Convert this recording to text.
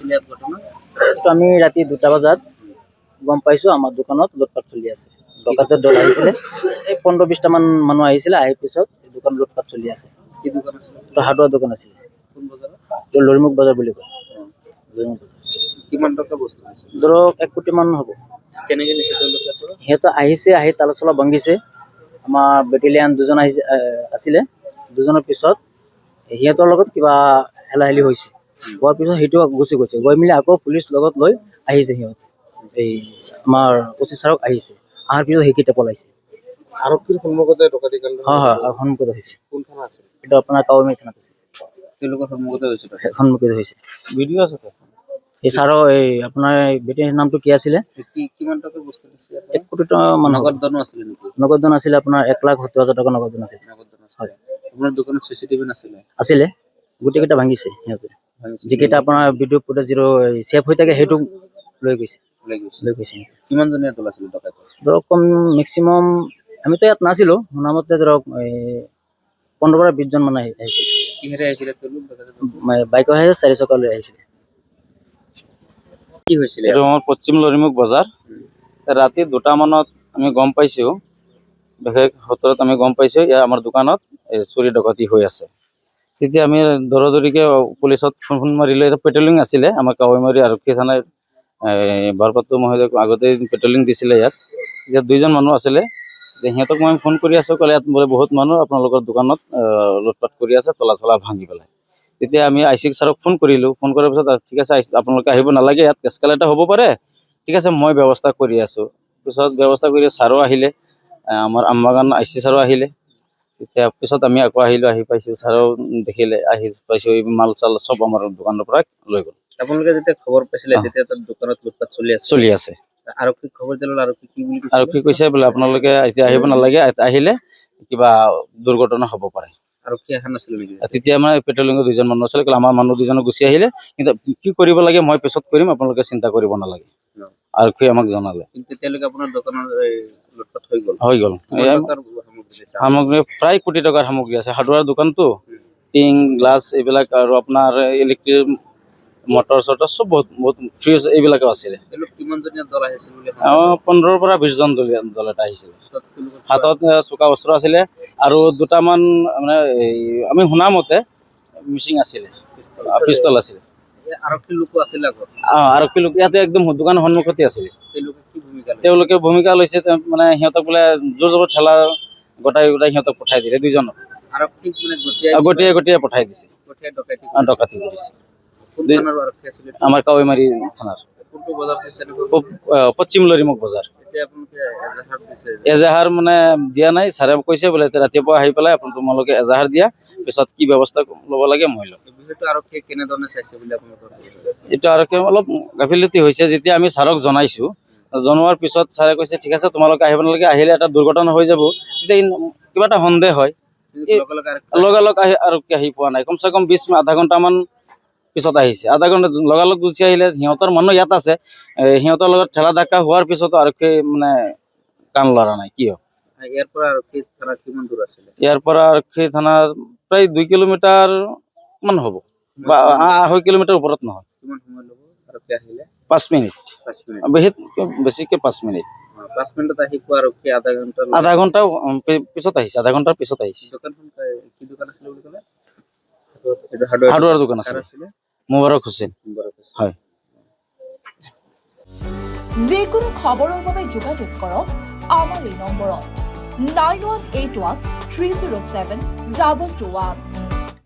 হৈছিলে ইয়াত ঘটনা? তো আমি ৰাতি 2টা বজাত গম পাইছো আমাৰ দোকানত লুটপাট চলি আছে। ডকাইতৰ দল আহিছিলে, এই 15-20টা মান মানুহ আহিছিলে, আহি পিছত দোকান লুটপাট চলি আছে। কি দোকান আছিলে? তো হাৰ্ডৱেৰ দোকান আছিলে, কোন বজাৰত? তো লৰিমুখ বজাৰ বুলি কয়। লৰিমুখ বজাৰ। কিমান টকা বস্তু নিছিল? ধৰক 1 কোটি মান হ'ব। কেনেকে নিছে তেওঁলোকে ইয়াৰ পৰা? সিহঁতে আহিছে, আহি তালা চলা ভাঙিছে। আমাৰ বেটেলিয়ান 2জন আছিলে, 2জনৰ পিছত সিহঁতৰ লগত কিবা হেলাহেলি হৈছে। হোৱাৰ পিছত সেইটো গুচি গৈছে, গৈ মেলি আকৌ পুলিচ লগত লৈ আহিছে সিহঁত। এই আমাৰ ওচি ছাৰক আহিছে, অহাৰ পিছত সেইকেইটা পলাইছে। আৰক্ষীৰ সন্মুখতে ডকাইতি কাণ্ড? হয় হয়, আৰু সন্মুখত হৈছে। কোন থানা আছিল? এইটো আপোনাৰ কাৱৈমাৰী থানাত আছে। তেওঁলোকৰ সন্মুখতে হৈছিল? সন্মুখত হৈছে। ভিডিঅ' আছে তো? এই ছাৰৰ এই আপোনাৰ বেটেৰীৰ নামটো কি আছিলে? কিমান টকাৰ বস্তু নিছে? 1 কোটি টকা মান হ'ব। নগদ ধনো আছিলে নেকি? নগদ ধন আছিলে আপোনাৰ 1,70,000 টকা নগদ ধন আছিলে। নগদ ধন আছিলে। আপোনাৰ দোকানত চিচিটিভি নাছিলে? আছিলে, গোটেইকেইটা ভাঙিছে সিহঁতে। যিকেইটা আপোনাৰ ভিডিঅ' ফুটেজ ছেভ হৈ থাকে সেইটো লৈ গৈছে। কিমান জনীয়া দল আছিল ডকাইত? ধৰক কম মেক্সিমাম, আমিতো ইয়াত নাছিলোঁ, শুনামতে ধৰক 15 পৰা 20জন মান আহিছিল। কিহেৰে আহিছিলে তেওঁলোক? বাইক আহে 4 চকা লৈ আহিছিলে। কি হৈছিলে? এইটো আমাৰ পশ্চিম লৰিমুখ বজাৰ। ৰাতি 2টা মানত আমি গম পাইছোঁ, বিশেষ সূত্ৰত আমি গম পাইছোঁ আমাৰ দোকানত চুৰি ডকাইতি হৈ আছে। তেতিয়া আমি দৌৰা-দৌৰিকে পুলিচত ফোন মাৰিলোঁ। এটা পেট্ৰলিং আছিলে, আমাৰ কাৱৈমাৰী আৰক্ষী থানাৰ বৰপাত্ৰ মহোদয়ক আগতে পেট্ৰলিং দিছিলে ইয়াত। ইয়াত 2জন মানুহ আছিলে, সিহঁতক মই ফোন কৰি আছোঁ, ক'লে ইয়াত বোলে বহুত মানুহ আপোনালোকৰ দোকানত লুটপাট কৰি আছে, তলা চলা ভাঙি পেলাই। তেতিয়া আমি আইচিক ছাৰক ফোন কৰিলোঁ, ফোন কৰাৰ পিছত ঠিক আছে আপোনালোকে আহিব নালাগে, ইয়াত এস্কেলেট হ'ব পাৰে, ঠিক আছে মই ব্যৱস্থা কৰি আছোঁ। পিছত ব্যৱস্থা কৰি ছাৰো আহিলে, আমাৰ আমবাগান আইচি ছাৰো আহিলে। তেতিয়া পিছত আমি আকৌ আহিলোঁ, আহি পাইছোঁ, ছাৰেও দেখিলে, আহি পাইছোঁ এই মাল চাল চব আমাৰ দোকানৰ পৰা লৈ গ'ল। আপোনালোকে যেতিয়া খবৰ পাইছিলে তেতিয়া তাত দোকানত লুটপাট চলি আছে? আৰক্ষীক খবৰ দিলে, আৰক্ষী কি বুলি কৈছে? আৰক্ষী কৈছে বোলে আপোনালোকে এতিয়া আহিব নালাগে, আহিলে কিবা দুৰ্ঘটনা হ'ব পাৰে। আৰক্ষী অহা নাছিলে নেকি? তেতিয়া আমাৰ পেট্ৰলিঙৰ 2জন মানুহ আছিলে, আমাৰ মানুহ 2জনে গুচি আহিলে। কিন্তু কি কৰিব লাগে মই পিছত কৰিম, আপোনালোকে চিন্তা কৰিব নালাগে, আৰক্ষীয়ে আমাক জনালে। কিন্তু তেতিয়ালৈকে আপোনাৰ দোকানৰ লুটপাট হৈ গ'ল? সামগ্ৰী প্ৰায় কোটি টকাৰ সামগ্ৰী আছে। হাৰ্ডৱেৰ দোকানটো, টিং গ্লাছ এইবিলাক, আৰু আপোনাৰ ইলেক্ট্ৰিক মটৰ চটৰ চব বহুত ফ্ৰিজ এইবিলাকো আছিলে। 15 পৰা 20জন দল এটা আহিছিলে। হাতত চোকা অস্ত্ৰ আছিলে, আৰু 2টা মান মানে আমি শুনা মতে মিচিং আছিলে, পিষ্টল আছিলে। আৰক্ষীৰ লোকো আছিলে আগত? আৰক্ষী লোক ইয়াতে একদম দোকানৰ সন্মুখতে আছিলে। তেওঁলোকে ভূমিকা লৈছে, মানে সিহঁতক বোলে জোৰ জবৰ ঠেলা গোটাই সিহঁতক পঠাই দিলে 2জনক। গটিয়াই পঠাই দিছে, ডকাইতি কৰিছে। আমাৰ কাৱৈমাৰী থানাৰ পশ্চিম লৰিমুখ বজাৰ। এজাহাৰ মানে দিয়া নাই, ছাৰে কৈছে বোলে ৰাতিপুৱা আহি পেলাই তোমালোকে এজাহাৰ দিয়া, পিছত কি ব্যৱস্থা ল'ব লাগে মই ল'ম। এইটো আৰক্ষী অলপ গাফিলতি হৈছে। যেতিয়া আমি ছাৰক জনাইছোঁ, জনোৱাৰ পিছত ছাৰে কৈছে ঠিক আছে তোমালোকে আহিব নালাগে, আহিলে এটা দুৰ্ঘটনা হৈ যাব। তেতিয়া কিবা এটা সন্দেহ হয়, লগালগ আৰক্ষী আহি পোৱা নাই। কমচে কম 20-আধা ঘণ্টামান পিছত আহিছে। আধা ঘণ্টা লগালগ গুচি আহিলে, সিহঁতৰ মানুহ ইয়াত আছে, সিহঁতৰ লগত ঠেলা ধাক্কা হোৱাৰ পিছতো আৰক্ষী মানে কাণ লৰা নাই। কিয়? ইয়াৰ পৰা আৰক্ষী থানা কিমান দূৰ আছিলে? ইয়াৰ পৰা আৰক্ষী থানা প্ৰায় 2 কিলোমিটাৰ মান হ'ব, বা 2.5 কিলোমিটাৰ ওপৰত নহয়। কিমান সময় ল'ব আৰক্ষী আহিলে? 5 মিনিট, বেছিকে 5 মিনিট। 5 মিনিটত আহি পোৱা আৰক্ষী আধা ঘণ্টা পিছত আহিছে, আধা ঘণ্টাৰ পিছত আহিছে। দোকানখন কি দোকান আছিলে বুলি ক'লে? হাৰ্ডৱেৰ দোকান আছিলে, মুবাৰক হুছেইন। হয়। যিকোনো খবৰৰ বাবে যোগাযোগ কৰক আমাৰ এই নম্বৰত 9181 307 221।